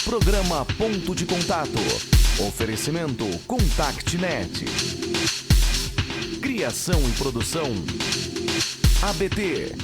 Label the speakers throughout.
Speaker 1: Programa Ponto de Contato. Oferecimento ContactNet. Criação e produção ABT.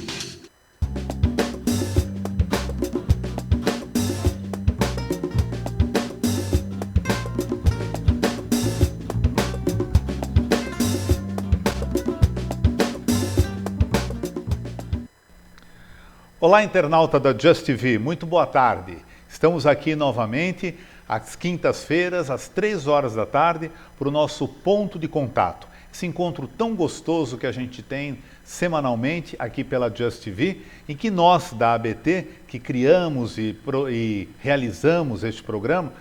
Speaker 2: Olá, internauta da Just TV, muito boa tarde. Estamos aqui novamente às quintas-feiras, às 3 horas da tarde, para o nosso Ponto de Contato. Esse encontro tão gostoso que a gente tem semanalmente aqui pela Just TV, em que nós da ABT, que criamos e realizamos este programa,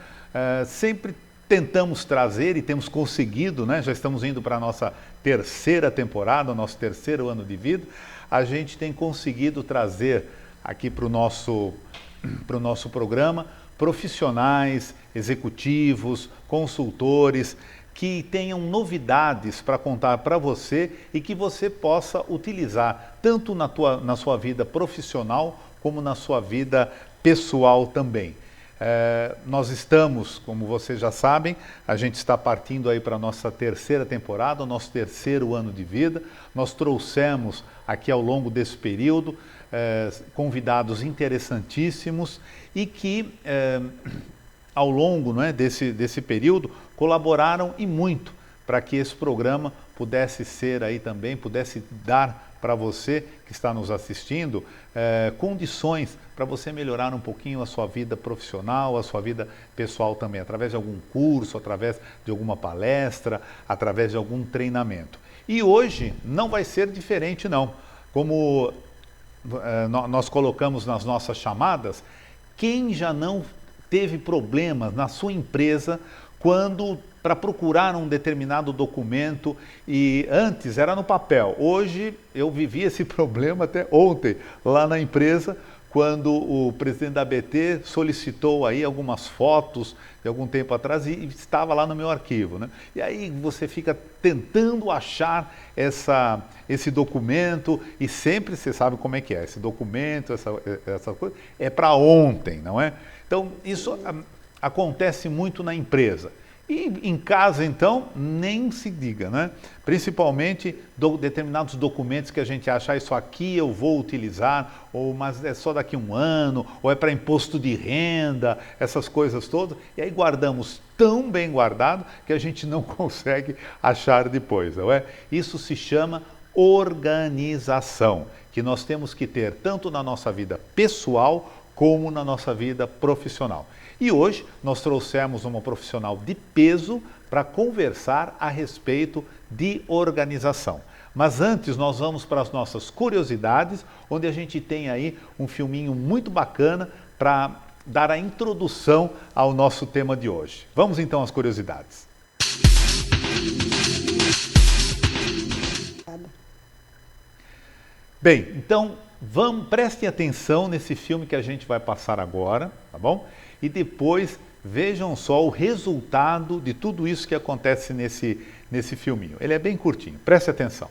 Speaker 2: sempre tentamos trazer e temos conseguido, né? Já estamos indo para a nossa terceira temporada, nosso terceiro ano de vida. A gente tem conseguido trazer aqui para o nosso programa profissionais, executivos, consultores, que tenham novidades para contar para você e que você possa utilizar tanto na sua vida profissional como na sua vida pessoal também. Nós estamos, como vocês já sabem, a gente está partindo aí para a nossa terceira temporada, o nosso terceiro ano de vida. Nós trouxemos aqui ao longo desse período convidados interessantíssimos e que ao longo, né, desse período colaboraram e muito para que esse programa pudesse ser aí também, pudesse dar para você que está nos assistindo condições para você melhorar um pouquinho a sua vida profissional, a sua vida pessoal também, através de algum curso, através de alguma palestra, através de algum treinamento. E hoje não vai ser diferente não. Como nós colocamos nas nossas chamadas, quem já não teve problemas na sua empresa quando para procurar um determinado documento e antes era no papel. Hoje eu vivi esse problema até ontem lá na empresa, quando o presidente da ABT solicitou aí algumas fotos de algum tempo atrás e estava lá no meu arquivo, né? E aí você fica tentando achar esse documento e sempre você sabe como é que é. Esse documento, essa coisa, é para ontem, não é? Então isso acontece muito na empresa. E em casa, então, nem se diga, né? Principalmente determinados documentos que a gente acha, isso aqui eu vou utilizar, ou mas é só daqui a um ano, ou é para imposto de renda, essas coisas todas. E aí guardamos tão bem guardado que a gente não consegue achar depois, não é? Isso se chama organização, que nós temos que ter tanto na nossa vida pessoal como na nossa vida profissional. E hoje nós trouxemos uma profissional de peso para conversar a respeito de organização. Mas antes nós vamos para as nossas curiosidades, onde a gente tem aí um filminho muito bacana para dar a introdução ao nosso tema de hoje. Vamos então às curiosidades. Bem, então prestem atenção nesse filme que a gente vai passar agora, tá bom? E depois vejam só o resultado de tudo isso que acontece nesse filminho. Ele é bem curtinho, preste atenção.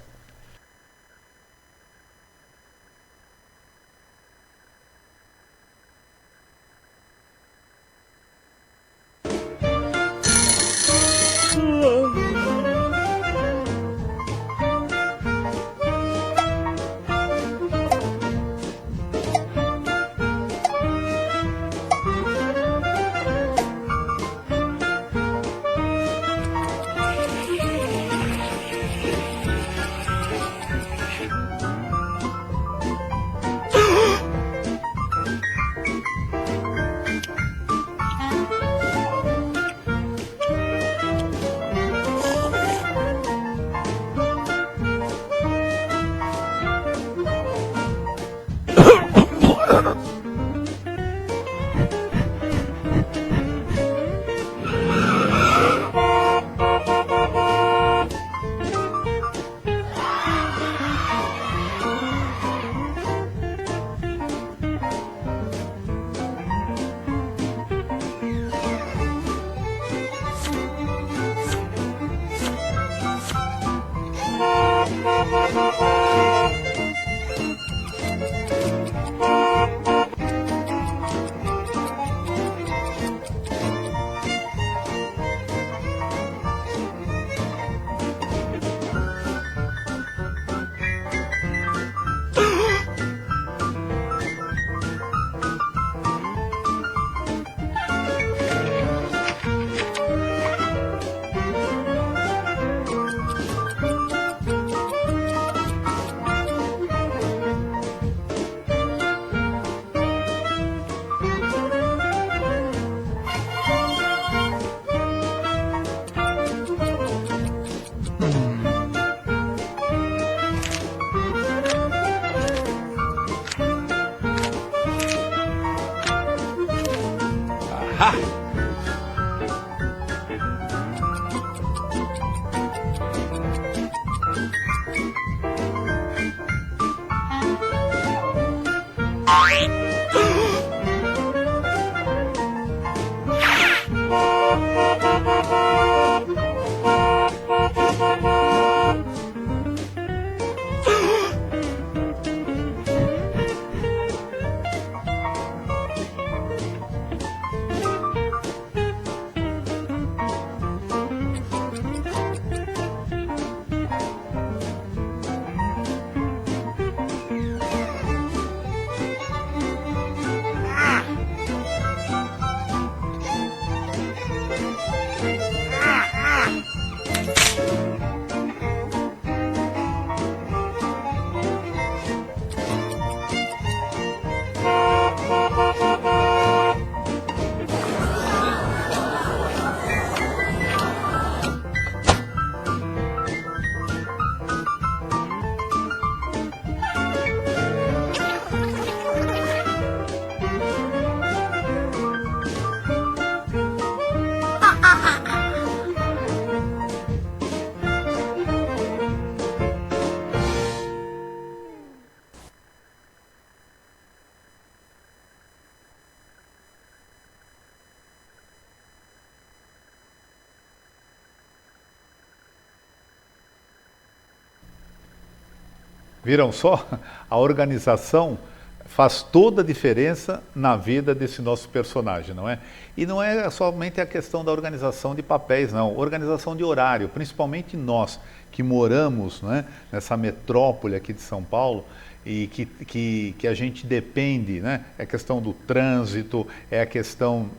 Speaker 2: Viram só? A organização faz toda a diferença na vida desse nosso personagem, não é? E não é somente a questão da organização de papéis, não. Organização de horário, principalmente nós que moramos, não é, nessa metrópole aqui de São Paulo e que a gente depende, né? É a questão do trânsito, é a questão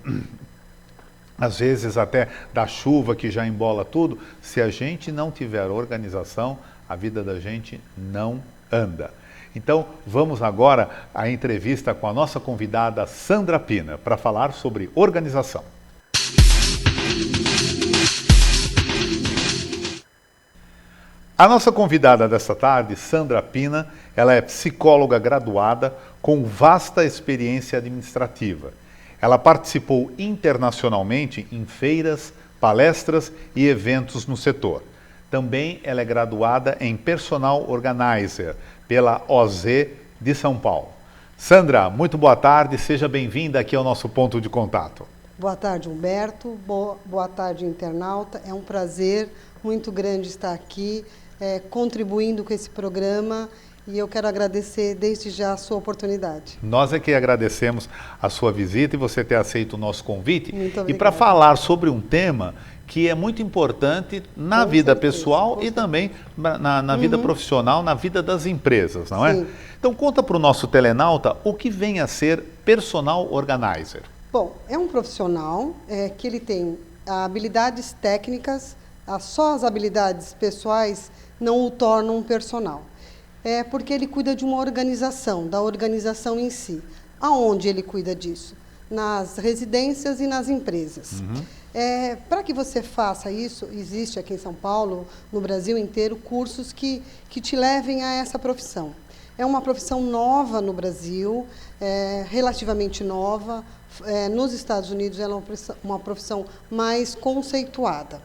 Speaker 2: às vezes até da chuva que já embola tudo. Se a gente não tiver organização, a vida da gente não anda. Então, vamos agora à entrevista com a nossa convidada Sandra Pina, para falar sobre organização. A nossa convidada desta tarde, Sandra Pina, ela é psicóloga graduada com vasta experiência administrativa. Ela participou internacionalmente em feiras, palestras e eventos no setor. Também ela é graduada em Personal Organizer pela OZ de São Paulo. Sandra, muito boa tarde, seja bem-vinda aqui ao nosso ponto de contato.
Speaker 3: Boa tarde, Humberto. Boa tarde, internauta. É um prazer muito grande estar aqui, contribuindo com esse programa, e eu quero agradecer desde já a sua oportunidade.
Speaker 2: Nós é que agradecemos a sua visita e você ter aceito o nosso convite.
Speaker 3: Muito obrigada.
Speaker 2: E para falar sobre um tema que é muito importante na vida pessoal e também na vida profissional, na vida das empresas, não é?
Speaker 3: Sim.
Speaker 2: Então conta para o nosso telenauta o que vem a ser Personal Organizer.
Speaker 3: Bom, é um profissional que ele tem habilidades técnicas, só as habilidades pessoais não o tornam um personal. É porque ele cuida de uma organização, da organização em si. Aonde ele cuida disso? Nas residências e nas empresas. Para que você faça isso, existe aqui em São Paulo, no Brasil inteiro, cursos que te levem a essa profissão. É uma profissão nova no Brasil, relativamente nova. Nos Estados Unidos ela é uma profissão mais conceituada.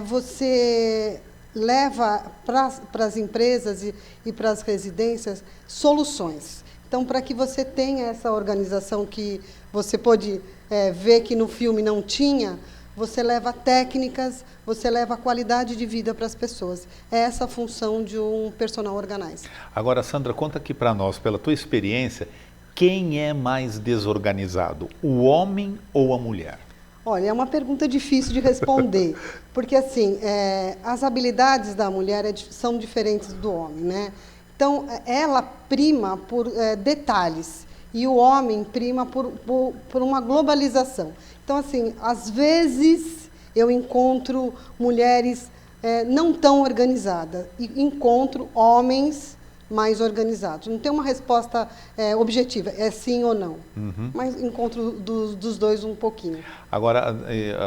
Speaker 3: Você leva para as empresas e para as residências soluções. Então, para que você tenha essa organização que você pode ver que no filme não tinha, você leva técnicas, você leva qualidade de vida para as pessoas. É essa a função de um personal organizer.
Speaker 2: Agora, Sandra, conta aqui para nós, pela tua experiência, quem é mais desorganizado, o homem ou a mulher?
Speaker 3: Olha, é uma pergunta difícil de responder, porque assim, as habilidades da mulher são diferentes do homem, né? Então, ela prima por detalhes e o homem prima por uma globalização. Então, assim, às vezes eu encontro mulheres não tão organizadas e encontro homens mais organizados. Não tem uma resposta objetiva, é sim ou não. Mas encontro dos dois um pouquinho.
Speaker 2: Agora,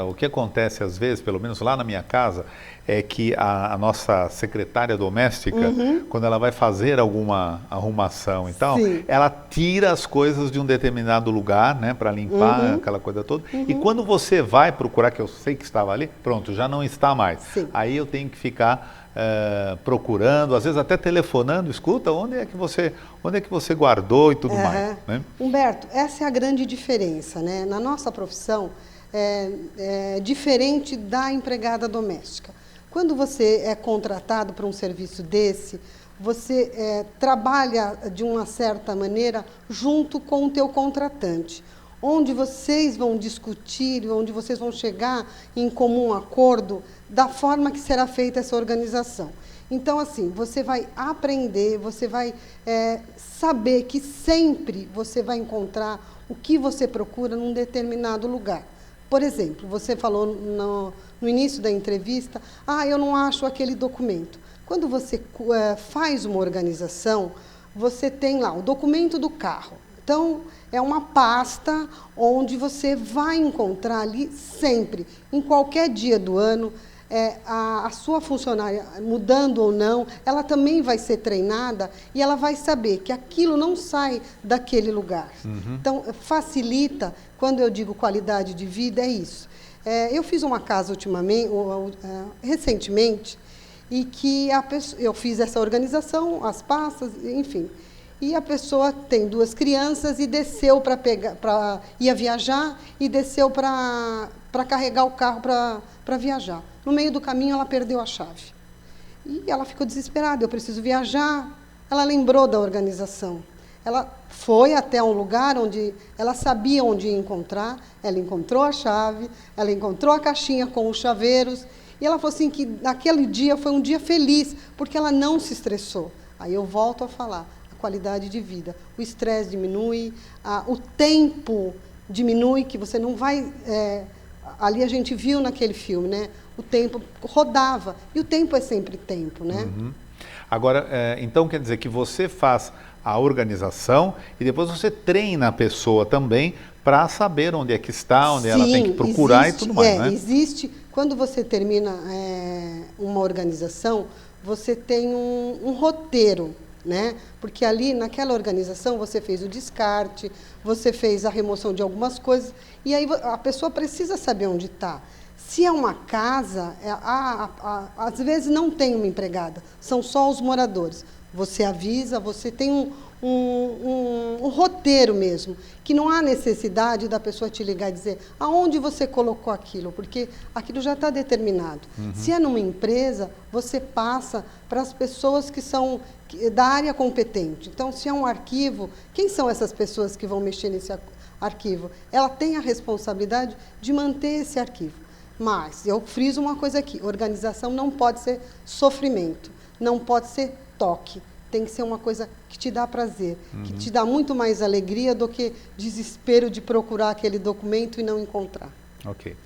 Speaker 2: o que acontece às vezes, pelo menos lá na minha casa, é que a nossa secretária doméstica, quando ela vai fazer alguma arrumação e tal,
Speaker 3: Sim.
Speaker 2: ela tira as coisas de um determinado lugar, né, para limpar, aquela coisa toda. E quando você vai procurar, que eu sei que estava ali, pronto, já não está mais.
Speaker 3: Sim.
Speaker 2: Aí eu tenho que ficar procurando, às vezes até telefonando, escuta, onde é que você guardou e tudo mais, né?
Speaker 3: Humberto, essa é a grande diferença, né? Na nossa profissão, é diferente da empregada doméstica. Quando você é contratado para um serviço desse, você trabalha de uma certa maneira junto com o teu contratante, onde vocês vão discutir, onde vocês vão chegar em comum acordo da forma que será feita essa organização. Então, assim, você vai aprender, você vai saber que sempre você vai encontrar o que você procura num determinado lugar. Por exemplo, você falou no início da entrevista, eu não acho aquele documento. Quando você faz uma organização, você tem lá o documento do carro. Então, é uma pasta onde você vai encontrar ali sempre, em qualquer dia do ano, a sua funcionária, mudando ou não, ela também vai ser treinada e ela vai saber que aquilo não sai daquele lugar. Então, facilita, quando eu digo qualidade de vida, é isso. Eu fiz uma casa recentemente, e que eu fiz essa organização, as pastas, enfim. E a pessoa tem 2 crianças e desceu ia viajar e desceu para carregar o carro para viajar. No meio do caminho, ela perdeu a chave. E ela ficou desesperada, eu preciso viajar. Ela lembrou da organização. Ela foi até um lugar onde ela sabia onde ia encontrar, ela encontrou a chave, ela encontrou a caixinha com os chaveiros, e ela falou assim que naquele dia foi um dia feliz, porque ela não se estressou. Aí eu volto a falar, a qualidade de vida. O estresse diminui, o tempo diminui, que você não vai... ali a gente viu naquele filme, né? O tempo rodava, e o tempo é sempre tempo, né?
Speaker 2: Agora, então quer dizer que você faz a organização e depois você treina a pessoa também para saber onde é que está, onde ela tem que procurar e tudo mais, né?
Speaker 3: Existe. Quando você termina uma organização, você tem um roteiro, né? Porque ali, naquela organização, você fez o descarte, você fez a remoção de algumas coisas, e aí a pessoa precisa saber onde está. Se é uma casa, às vezes não tem uma empregada, são só os moradores. Você avisa, você tem um roteiro mesmo, que não há necessidade da pessoa te ligar e dizer aonde você colocou aquilo, porque aquilo já está determinado. Se é numa empresa, você passa para as pessoas que são da área competente. Então, se é um arquivo, quem são essas pessoas que vão mexer nesse arquivo? Ela tem a responsabilidade de manter esse arquivo. Mas eu friso uma coisa aqui, organização não pode ser sofrimento, não pode ser toque. Tem que ser uma coisa que te dá prazer, que te dá muito mais alegria do que desespero de procurar aquele documento e não encontrar.
Speaker 2: Ok.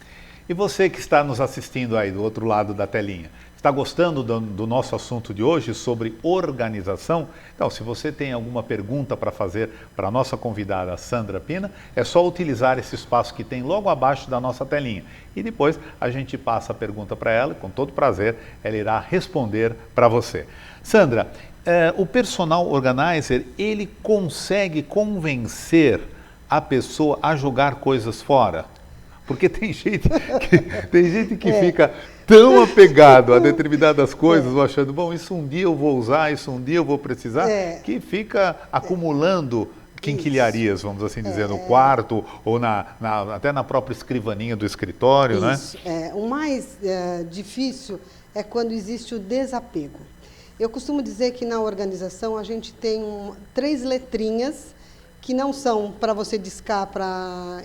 Speaker 2: E você que está nos assistindo aí do outro lado da telinha, está gostando do nosso assunto de hoje sobre organização? Então, se você tem alguma pergunta para fazer para a nossa convidada Sandra Pina, é só utilizar esse espaço que tem logo abaixo da nossa telinha. E depois a gente passa a pergunta para ela, com todo prazer, ela irá responder para você. Sandra, o personal organizer, ele consegue convencer a pessoa a jogar coisas fora? Porque tem gente que fica tão apegado a determinadas coisas, achando, bom, isso um dia eu vou usar, isso um dia eu vou precisar, que fica acumulando quinquilharias, vamos assim dizer, no quarto ou até na própria escrivaninha do escritório,
Speaker 3: isso, né? O mais difícil é quando existe o desapego. Eu costumo dizer que na organização a gente tem 3 letrinhas que não são para você discar para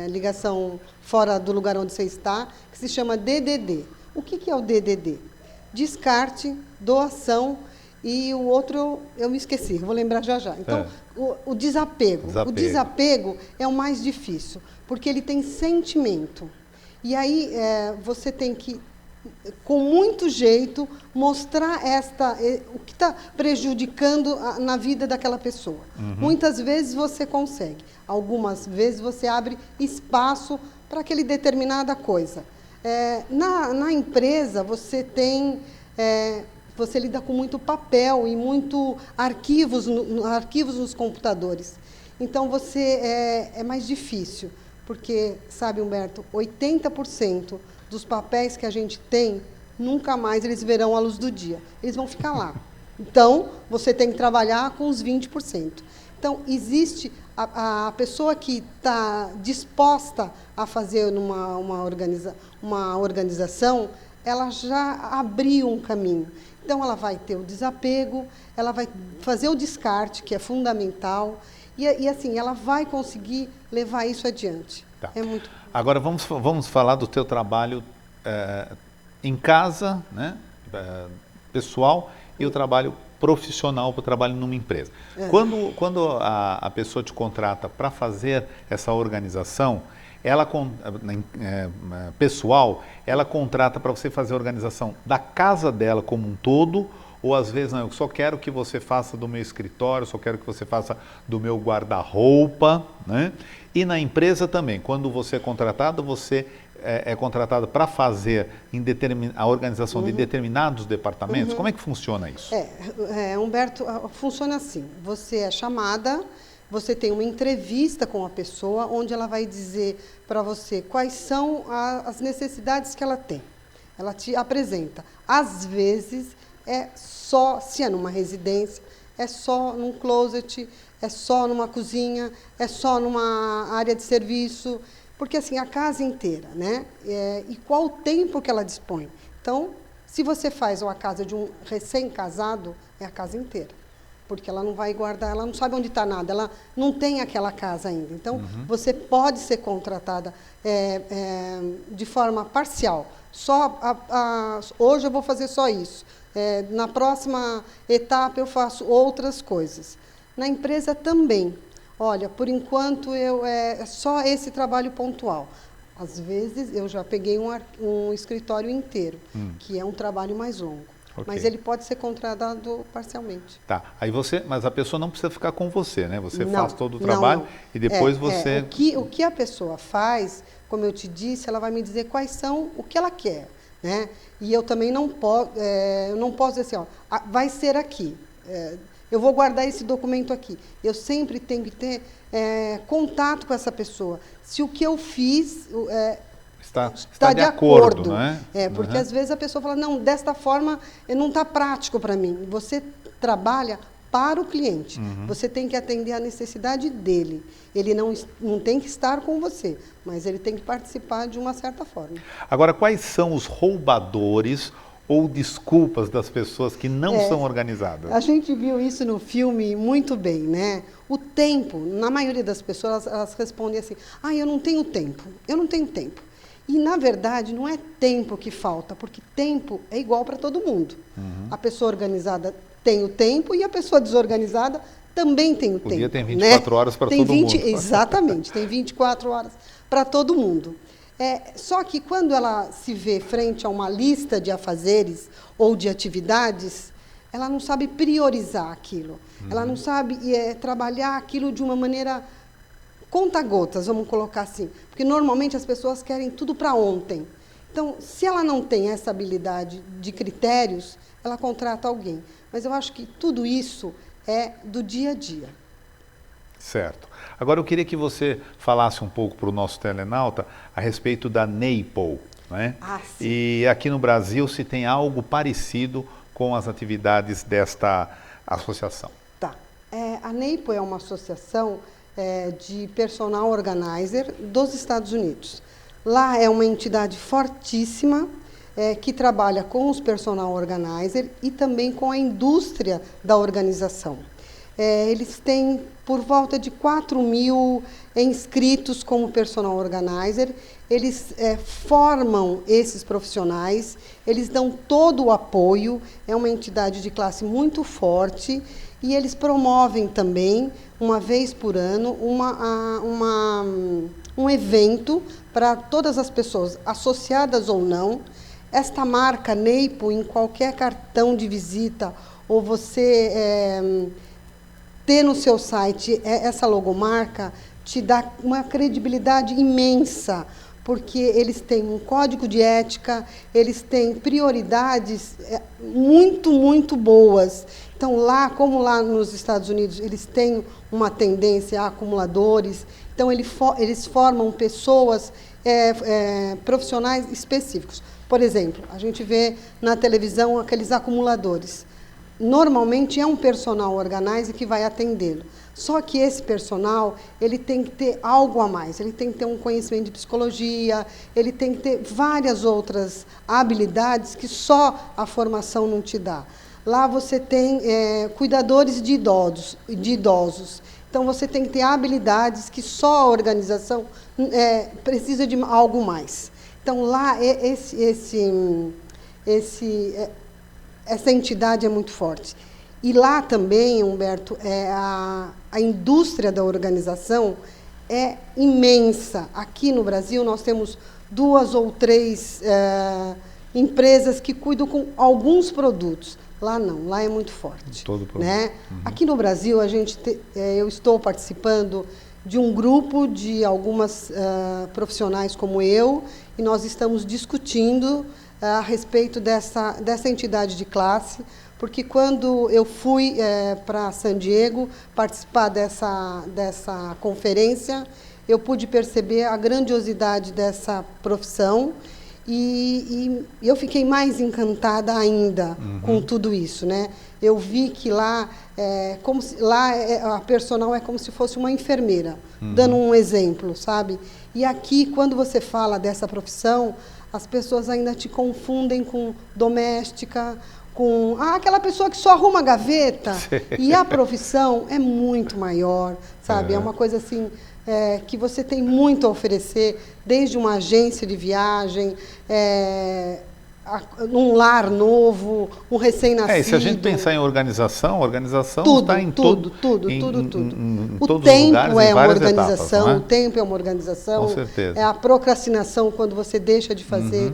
Speaker 3: ligação fora do lugar onde você está, que se chama DDD. O que é o DDD? Descarte, doação e o outro eu me esqueci, vou lembrar já já. Então, o desapego. O desapego é o mais difícil, porque ele tem sentimento. E aí você tem que com muito jeito, mostrar o que está prejudicando na vida daquela pessoa. Muitas vezes você consegue, algumas vezes você abre espaço para aquele determinada coisa. Na empresa, você lida com muito papel e muito arquivos nos computadores. Então, é mais difícil, porque, sabe, Humberto, 80% dos papéis que a gente tem, nunca mais eles verão a luz do dia. Eles vão ficar lá. Então, você tem que trabalhar com os 20%. Então, existe a pessoa que está disposta a fazer uma organização, ela já abriu um caminho. Então, ela vai ter o desapego, ela vai fazer o descarte, que é fundamental, e assim, ela vai conseguir levar isso adiante.
Speaker 2: Tá.
Speaker 3: É muito...
Speaker 2: Agora, vamos falar do teu trabalho em casa, né, pessoal, e o trabalho profissional, para o trabalho numa empresa. Quando a pessoa te contrata para fazer essa organização, pessoal, ela contrata para você fazer a organização da casa dela como um todo, ou às vezes, não, eu só quero que você faça do meu escritório, só quero que você faça do meu guarda-roupa, né? E na empresa também, quando você é contratado, você é contratado para fazer a organização de determinados departamentos. Como é que funciona isso?
Speaker 3: Humberto, funciona assim, você é chamada, você tem uma entrevista com a pessoa, onde ela vai dizer para você quais são as necessidades que ela tem. Ela te apresenta. Às vezes, se é numa residência, é só num closet, é só numa cozinha, é só numa área de serviço, porque assim, a casa inteira, né? E qual o tempo que ela dispõe? Então, se você faz uma casa de um recém-casado, é a casa inteira, porque ela não vai guardar, ela não sabe onde está nada, ela não tem aquela casa ainda. Então, você pode ser contratada de forma parcial. Hoje eu vou fazer só isso. Na próxima etapa eu faço outras coisas. Na empresa também. Olha, por enquanto é só esse trabalho pontual. Às vezes eu já peguei um escritório inteiro, que é um trabalho mais longo. Okay. Mas ele pode ser contratado parcialmente.
Speaker 2: Tá. Mas a pessoa não precisa ficar com você, né? Você faz todo o trabalho e depois você...
Speaker 3: O que a pessoa faz, como eu te disse, ela vai me dizer quais são o que ela quer, né? E eu também não posso dizer assim, ó, vai ser aqui. Eu vou guardar esse documento aqui. Eu sempre tenho que ter contato com essa pessoa. Se o que eu fiz está de acordo, não é? Porque às vezes a pessoa fala, não, desta forma não está prático para mim. Você trabalha para o cliente. Você tem que atender a necessidade dele. Ele não tem que estar com você, mas ele tem que participar de uma certa forma.
Speaker 2: Agora, quais são os roubadores ou desculpas das pessoas que não são organizadas?
Speaker 3: A gente viu isso no filme muito bem, né? O tempo, na maioria das pessoas, elas respondem assim, eu não tenho tempo, eu não tenho tempo. E, na verdade, não é tempo que falta, porque tempo é igual para todo mundo. A pessoa organizada tem o tempo e a pessoa desorganizada também tem o tempo. O dia tem
Speaker 2: 24 horas para todo mundo.
Speaker 3: Exatamente, tem 24 horas para todo mundo. Só que quando ela se vê frente a uma lista de afazeres ou de atividades, ela não sabe priorizar aquilo. Ela não sabe trabalhar aquilo de uma maneira conta-gotas, vamos colocar assim. Porque normalmente as pessoas querem tudo para ontem. Então, se ela não tem essa habilidade de critérios, ela contrata alguém. Mas eu acho que tudo isso é do dia a dia.
Speaker 2: Certo. Agora eu queria que você falasse um pouco para o nosso telenauta a respeito da NAPO, né?
Speaker 3: Sim.
Speaker 2: E aqui no Brasil se tem algo parecido com as atividades desta associação.
Speaker 3: Tá. A NAPO é uma associação de personal organizer dos Estados Unidos. Lá é uma entidade fortíssima que trabalha com os personal organizer e também com a indústria da organização. Eles têm por volta de 4.000 inscritos como personal organizer. Eles formam esses profissionais, eles dão todo o apoio, é uma entidade de classe muito forte e eles promovem também, uma vez por ano, um evento para todas as pessoas, associadas ou não, esta marca Neipo em qualquer cartão de visita, ou você ter no seu site essa logomarca, te dá uma credibilidade imensa, porque eles têm um código de ética, eles têm prioridades muito, muito boas. Então, lá, como lá nos Estados Unidos, eles têm uma tendência a acumuladores, então eles formam pessoas, profissionais específicos. Por exemplo, a gente vê na televisão aqueles acumuladores. Normalmente é um personal organizer que vai atendê-lo. Só que esse personal, ele tem que ter algo a mais, ele tem que ter um conhecimento de psicologia, ele tem que ter várias outras habilidades que só a formação não te dá. Lá você tem cuidadores de idosos. Então você tem que ter habilidades que só a organização precisa de algo mais. Então lá essa entidade é muito forte. E lá também, Humberto, a indústria da organização é imensa. Aqui no Brasil nós temos 2 ou 3 empresas que cuidam com alguns produtos. Lá não, lá é muito forte.
Speaker 2: Todo produto.
Speaker 3: Né? Aqui no Brasil, eu estou participando de um grupo de algumas profissionais como eu, e nós estamos discutindo a respeito dessa entidade de classe, porque quando eu fui para San Diego participar dessa conferência, eu pude perceber a grandiosidade dessa profissão e eu fiquei mais encantada ainda com tudo isso, né? Eu vi que lá, a personal é como se fosse uma enfermeira, dando um exemplo, sabe? E aqui, quando você fala dessa profissão, as pessoas ainda te confundem com doméstica, com aquela pessoa que só arruma a gaveta. E a profissão é muito maior, sabe? É uma coisa assim, que você tem muito a oferecer, desde uma agência de viagem, um lar novo, um recém-nascido.
Speaker 2: E se a gente pensar em organização
Speaker 3: tudo,
Speaker 2: está em
Speaker 3: tudo.
Speaker 2: Em
Speaker 3: O
Speaker 2: todos os
Speaker 3: tempo
Speaker 2: lugares,
Speaker 3: é
Speaker 2: em
Speaker 3: uma
Speaker 2: várias
Speaker 3: organização,
Speaker 2: etapas, não é?
Speaker 3: o tempo é uma organização.
Speaker 2: Com certeza.
Speaker 3: É a procrastinação, quando você deixa de fazer,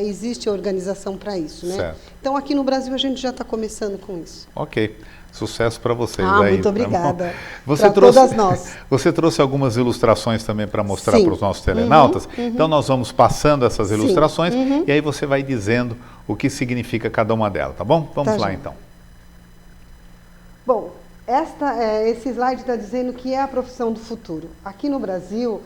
Speaker 3: existe a organização para isso, né?
Speaker 2: Certo.
Speaker 3: Então, aqui no Brasil, a gente já está começando com isso.
Speaker 2: Ok. Sucesso para vocês aí.
Speaker 3: Muito
Speaker 2: tá
Speaker 3: obrigada.
Speaker 2: Você
Speaker 3: todas nós.
Speaker 2: Você trouxe algumas ilustrações também para mostrar
Speaker 3: Sim.
Speaker 2: para os nossos telenautas. Então nós vamos passando essas ilustrações e aí você vai dizendo o que significa cada uma delas, tá bom? Vamos lá então.
Speaker 3: Bom, esse slide está dizendo que é a profissão do futuro. Aqui no Brasil,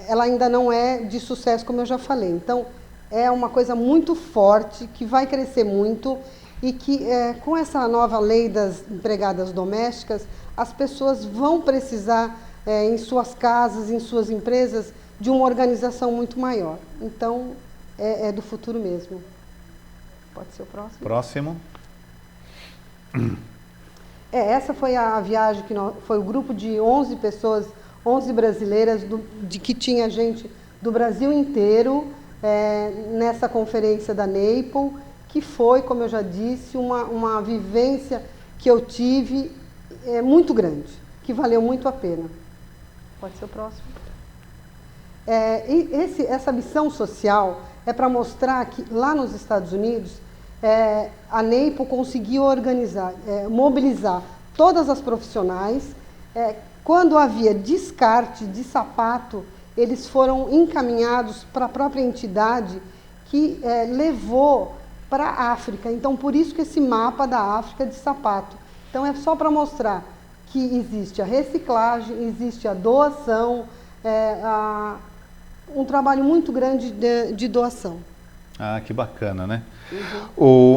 Speaker 3: ela ainda não é de sucesso, como eu já falei. Então, é uma coisa muito forte, que vai crescer muito, e que com essa nova lei das empregadas domésticas, as pessoas vão precisar, em suas casas, em suas empresas, de uma organização muito maior. Então, é do futuro mesmo. Pode ser o próximo?
Speaker 2: Próximo.
Speaker 3: Essa foi a viagem, foi o grupo de 11 pessoas, 11 brasileiras, que tinha gente do Brasil inteiro, nessa conferência da Neipo, que foi, como eu já disse, uma vivência que eu tive muito grande, que valeu muito a pena. Pode ser o próximo. Essa missão social é para mostrar que lá nos Estados Unidos, a Neipo conseguiu mobilizar todas as profissionais. Quando havia descarte de sapato, eles foram encaminhados para a própria entidade que levou para a África. Então, por isso que esse mapa da África de sapato. Então, é só para mostrar que existe a reciclagem, existe a doação, um trabalho muito grande de doação.
Speaker 2: Ah, que bacana, né?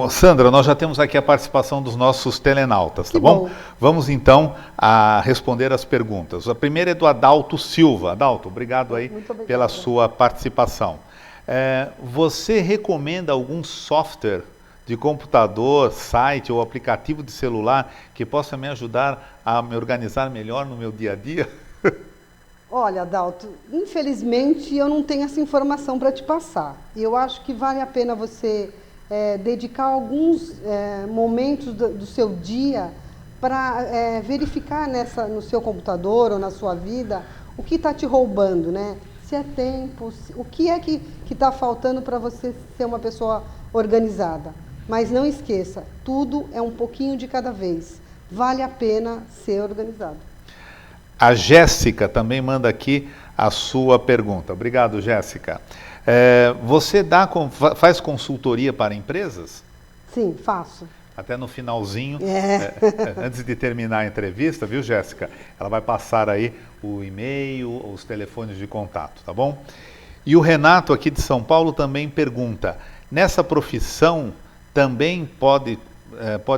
Speaker 2: Sandra, nós já temos aqui a participação dos nossos telenautas, tá bom? Vamos então a responder as perguntas. A primeira é do Adalto Silva. Adalto, obrigado aí pela sua participação. Você recomenda algum software de computador, site ou aplicativo de celular que possa me ajudar a me organizar melhor no meu dia a dia?
Speaker 3: Olha, Adalto, infelizmente eu não tenho essa informação para te passar. Eu acho que vale a pena você dedicar alguns momentos do seu dia para verificar no seu computador ou na sua vida o que está te roubando, né? se é tempo, o que é que está faltando para você ser uma pessoa organizada. Mas não esqueça, tudo é um pouquinho de cada vez. Vale a pena ser organizado.
Speaker 2: A Jéssica também manda aqui a sua pergunta. Obrigado, Jéssica. Você faz consultoria para empresas?
Speaker 3: Sim, faço.
Speaker 2: Até no finalzinho, antes de terminar a entrevista, viu, Jéssica? Ela vai passar aí o e-mail, os telefones de contato, tá bom? E o Renato, aqui de São Paulo, também pergunta, nessa profissão também pode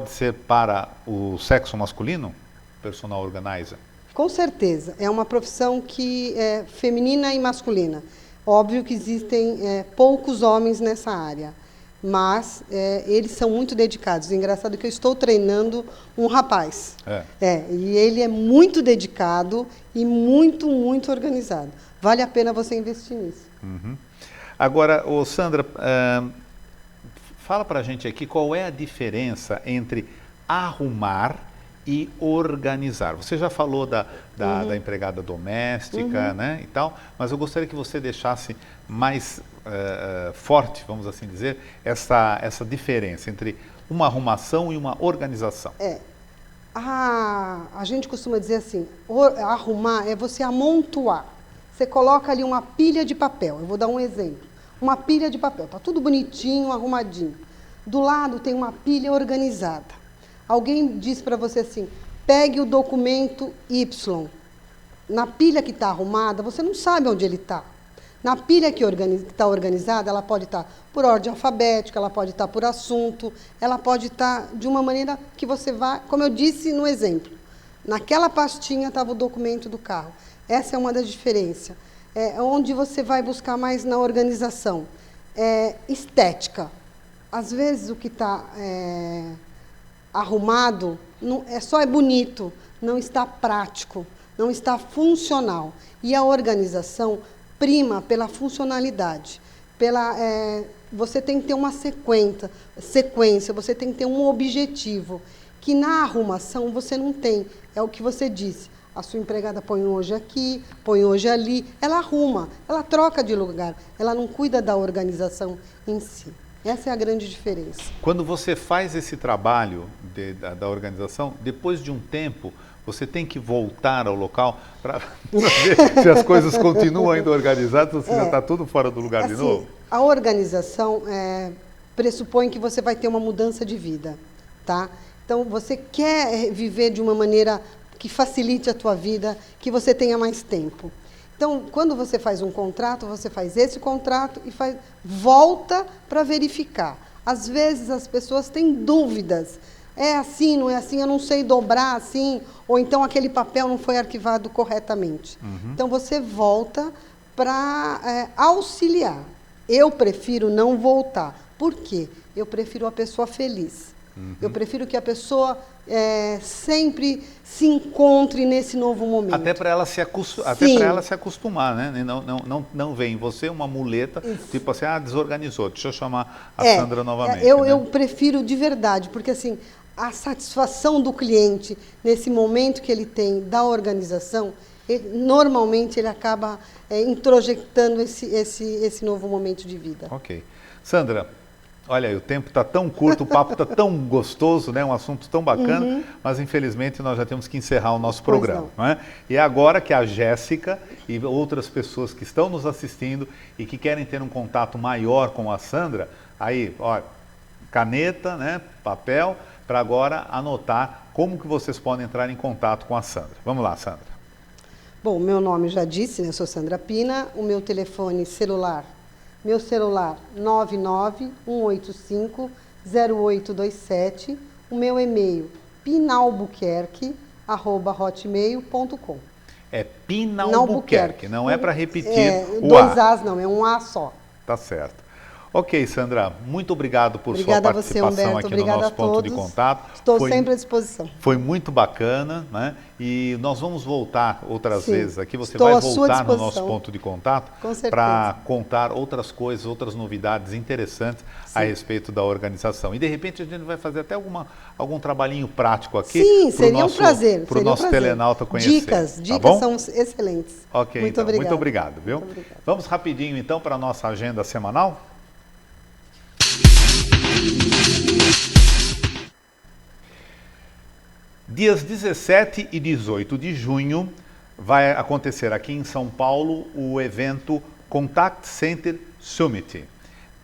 Speaker 2: ser para o sexo masculino, personal organizer?
Speaker 3: Com certeza, é uma profissão que é feminina e masculina. Óbvio que existem poucos homens nessa área, mas eles são muito dedicados. Engraçado que eu estou treinando um rapaz. E ele é muito dedicado e muito, muito organizado. Vale a pena você investir nisso.
Speaker 2: Uhum. Agora, Sandra, fala pra gente aqui qual é a diferença entre arrumar e organizar. Você já falou da empregada doméstica, né, e tal, mas eu gostaria que você deixasse mais forte, vamos assim dizer, essa diferença entre uma arrumação e uma organização.
Speaker 3: A gente costuma dizer assim, arrumar é você amontoar. Você coloca ali uma pilha de papel, eu vou dar um exemplo. Uma pilha de papel, tá tudo bonitinho, arrumadinho. Do lado tem uma pilha organizada. Alguém diz para você assim, pegue o documento Y. Na pilha que está arrumada, você não sabe onde ele está. Na pilha que está organizada, ela pode estar por ordem alfabética, ela pode estar por assunto, ela pode estar de uma maneira que você vai, como eu disse no exemplo, naquela pastinha estava o documento do carro. Essa é uma das diferenças. Onde você vai buscar mais na organização. Estética. Às vezes o que está arrumado só é bonito, não está prático, não está funcional. E a organização prima pela funcionalidade. Você tem que ter uma sequência, você tem que ter um objetivo, que na arrumação você não tem. É o que você disse. A sua empregada põe hoje aqui, põe hoje ali, ela arruma, ela troca de lugar, ela não cuida da organização em si. Essa é a grande diferença.
Speaker 2: Quando você faz esse trabalho da organização, depois de um tempo, você tem que voltar ao local para ver se as coisas continuam ainda organizadas ou se já está tudo fora do lugar de novo?
Speaker 3: A organização pressupõe que você vai ter uma mudança de vida, tá? Então, você quer viver de uma maneira que facilite a tua vida, que você tenha mais tempo. Então, quando você faz um contrato, você faz esse contrato e volta para verificar. Às vezes as pessoas têm dúvidas. É assim, não é assim, eu não sei dobrar assim, ou então aquele papel não foi arquivado corretamente. Então, você volta para auxiliar. Eu prefiro não voltar. Por quê? Eu prefiro a pessoa feliz. Eu prefiro que a pessoa sempre se encontre nesse novo momento.
Speaker 2: Até para ela se acostumar, né? Não vem em você uma muleta, tipo assim, desorganizou, deixa eu chamar a Sandra novamente.
Speaker 3: Eu prefiro de verdade, porque assim, a satisfação do cliente nesse momento que ele tem da organização, normalmente ele acaba introjectando esse novo momento de vida.
Speaker 2: Ok. Sandra, olha, o tempo está tão curto, o papo está tão gostoso, né? Um assunto tão bacana, mas infelizmente nós já temos que encerrar o nosso programa. Não é? E é agora que a Jéssica e outras pessoas que estão nos assistindo e que querem ter um contato maior com a Sandra, aí, ó, caneta, né? Papel, para agora anotar como que vocês podem entrar em contato com a Sandra. Vamos lá, Sandra.
Speaker 3: Bom, meu nome já disse, né? Eu sou Sandra Pina, o meu telefone celular. Meu celular 991850827, o meu e-mail pinalbuquerque@hotmail.com.
Speaker 2: É Pinalbuquerque, não é para repetir o
Speaker 3: dois
Speaker 2: A.
Speaker 3: As não, é um A só.
Speaker 2: Tá certo. Ok, Sandra, muito obrigado por
Speaker 3: Obrigada
Speaker 2: sua
Speaker 3: a você,
Speaker 2: participação
Speaker 3: Humberto.
Speaker 2: aqui no
Speaker 3: Obrigada
Speaker 2: nosso
Speaker 3: a
Speaker 2: ponto de
Speaker 3: todos.
Speaker 2: contato.
Speaker 3: Estou sempre à disposição.
Speaker 2: Foi muito bacana, né? E nós vamos voltar outras
Speaker 3: Sim.
Speaker 2: vezes aqui. Você
Speaker 3: Estou
Speaker 2: vai
Speaker 3: à sua
Speaker 2: voltar no nosso
Speaker 3: disposição.
Speaker 2: ponto de contato
Speaker 3: Com certeza.
Speaker 2: para contar outras coisas, outras novidades interessantes a
Speaker 3: Sim.
Speaker 2: respeito da organização. E de repente a gente vai fazer até algum trabalhinho prático aqui.
Speaker 3: Sim,
Speaker 2: pro
Speaker 3: seria
Speaker 2: nosso,
Speaker 3: um prazer.
Speaker 2: Para o
Speaker 3: seria um
Speaker 2: nosso
Speaker 3: prazer.
Speaker 2: telenauta conhecer.
Speaker 3: Dicas
Speaker 2: tá bom?
Speaker 3: são excelentes.
Speaker 2: Ok,
Speaker 3: Muito
Speaker 2: então,
Speaker 3: obrigada.
Speaker 2: muito obrigado, viu?
Speaker 3: Muito obrigada.
Speaker 2: Vamos rapidinho então para a nossa agenda semanal? Dias 17 e 18 de junho vai acontecer aqui em São Paulo o evento Contact Center Summit,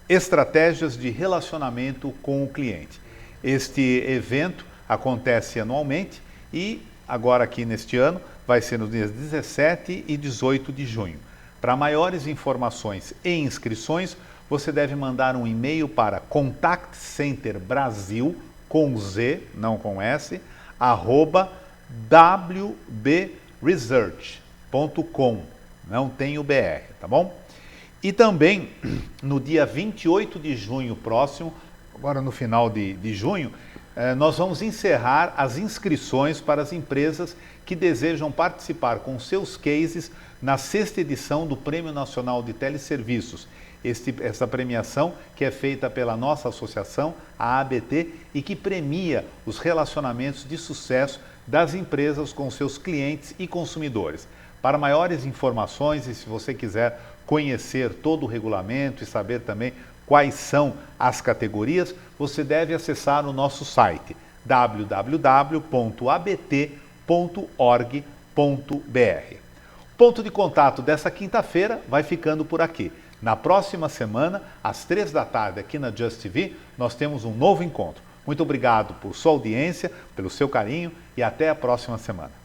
Speaker 2: Estratégias de Relacionamento com o Cliente. Este evento acontece anualmente e agora aqui neste ano vai ser nos dias 17 e 18 de junho. Para maiores informações e inscrições, você deve mandar um e-mail para contactcenterbrasil, com Z, não com S, @wbresearch.com, não tem o BR, tá bom? E também, no dia 28 de junho próximo, agora no final de junho, nós vamos encerrar as inscrições para as empresas que desejam participar com seus cases na 6ª edição do Prêmio Nacional de Teleserviços. Essa premiação que é feita pela nossa associação, a ABT, e que premia os relacionamentos de sucesso das empresas com seus clientes e consumidores. Para maiores informações e se você quiser conhecer todo o regulamento e saber também quais são as categorias, você deve acessar o nosso site www.abt.org.br. O ponto de contato dessa quinta-feira vai ficando por aqui. Na próxima semana, às 3 da tarde, aqui na Just TV, nós temos um novo encontro. Muito obrigado por sua audiência, pelo seu carinho e até a próxima semana.